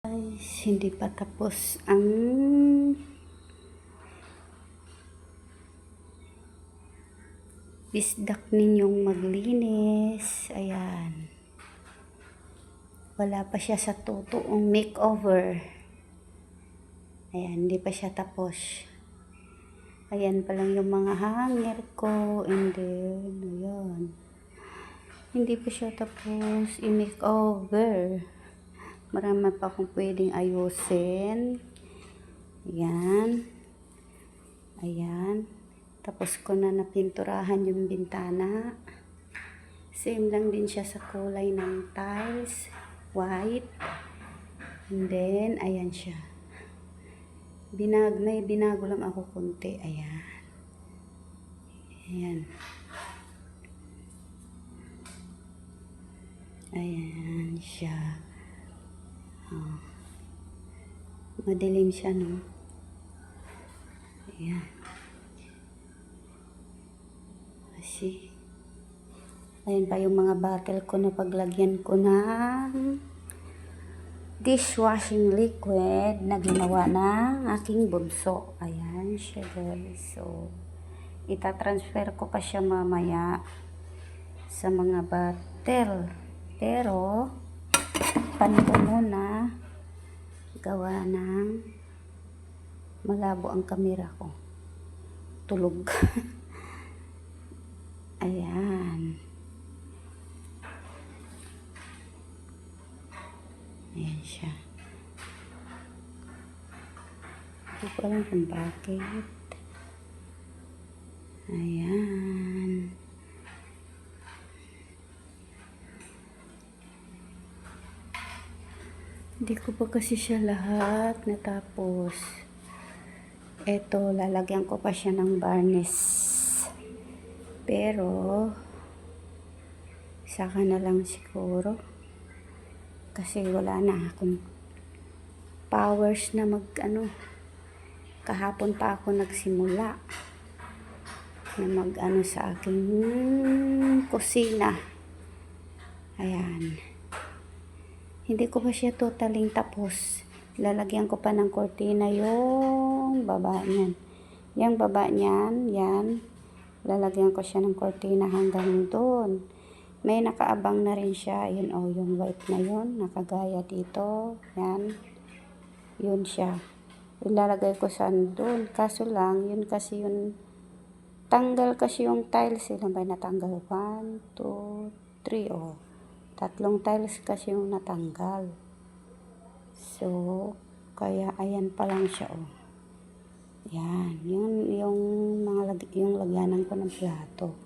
Guys, hindi pa tapos ang bisdak ninyong maglinis. Ayan. Wala pa siya sa totoong makeover. Ayan, hindi pa siya tapos. Ayan pa lang yung mga hanger ko. And then, ayan. Hindi pa siya tapos i-makeover. Marami pa akong pwedeng ayusin. Ayan. Ayan. Tapos ko na napinturahan yung bintana. Same lang din siya sa kulay ng tiles. White. And then, ayan siya. May binago lang ako konti. Ayan. Ayan. Ayan siya. Oh. Madilim siya, no? Ayan. Kasi, ayan pa yung mga bottle ko na paglagyan ko ng dishwashing liquid na ginawa ng aking bunso. Ayan siya, guys. So, itatransfer ko pa siya mamaya sa mga bottle. Pero, paano ko muna gawa ng malabo ang kamera ko. Tulog. Ayan. Ayan siya. Hindi ko alam kung bakit. Ayan. Hindi ko pa kasi siya lahat natapos. Eto, lalagyan ko pa siya ng varnish. Pero, saka na lang siguro. Kasi wala na akong powers na kahapon pa ako nagsimula na sa aking kusina. Ayan. Hindi ko pa siya totaling tapos. Lalagyan ko pa ng kortina yung baba niyan. Yung baba niyan, yan. Lalagyan ko siya ng kortina hanggang doon. May nakaabang na rin siya. Yun, yung white na yun. Nakagaya dito. Yan. Yun siya. Ilalagay ko saan doon. Kaso lang, yun kasi yun. Tanggal kasi yung tiles. Ilan ba natanggal? 1, 2, 3, 3 tiles kasi yung natanggal. So, kaya ayan pa lang siya, Yan. Yung lagyanan ko ng plato.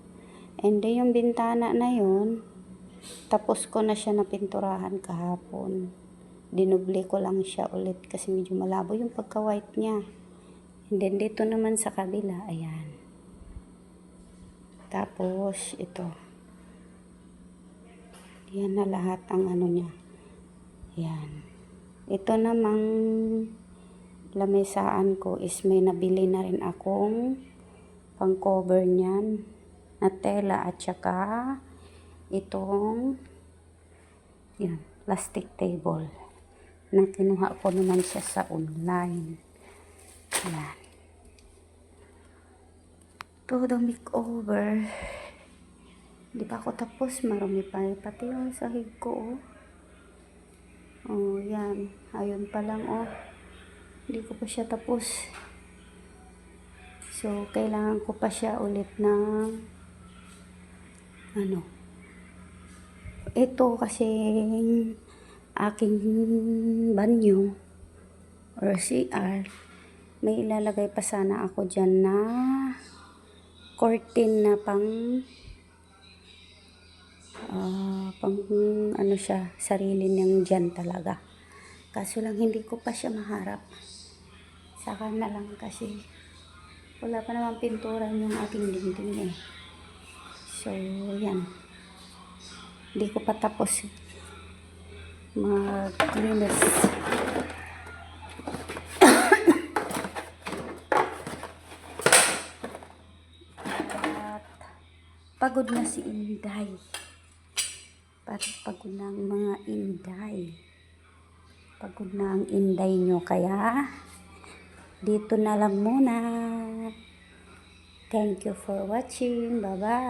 And then, yung bintana na yun, tapos ko na siya napinturahan kahapon. Dinubli ko lang siya ulit kasi medyo malabo yung pagka-white niya. And then, dito naman sa kabila, ayan. Tapos, ito. Yan na lahat ang niya. Yan. Ito namang lamesaan ko is may nabili na rin akong pang cover niyan na tela at saka itong yan, plastic table na kinuha ko naman siya sa online. Yan. Todo makeover. Di pa ako tapos, marami pa. Pati yung sahig ko, yan. Ayun pa lang, Hindi ko pa siya tapos. So, kailangan ko pa siya ulit ng ito kasi aking banyo or CR. May ilalagay pa sana ako dyan na curtain na pang siya, sarili niyang dyan talaga. Kaso lang hindi ko pa siya maharap. Saka na lang kasi wala pa naman pintura yung aking dingding So, yan. Hindi ko pa tapos mag-linis. At pagod na si Inday. Pagod ng mga Inday. Pagod na ang inday nyo, kaya dito na lang muna. Thank you for watching. Bye-bye.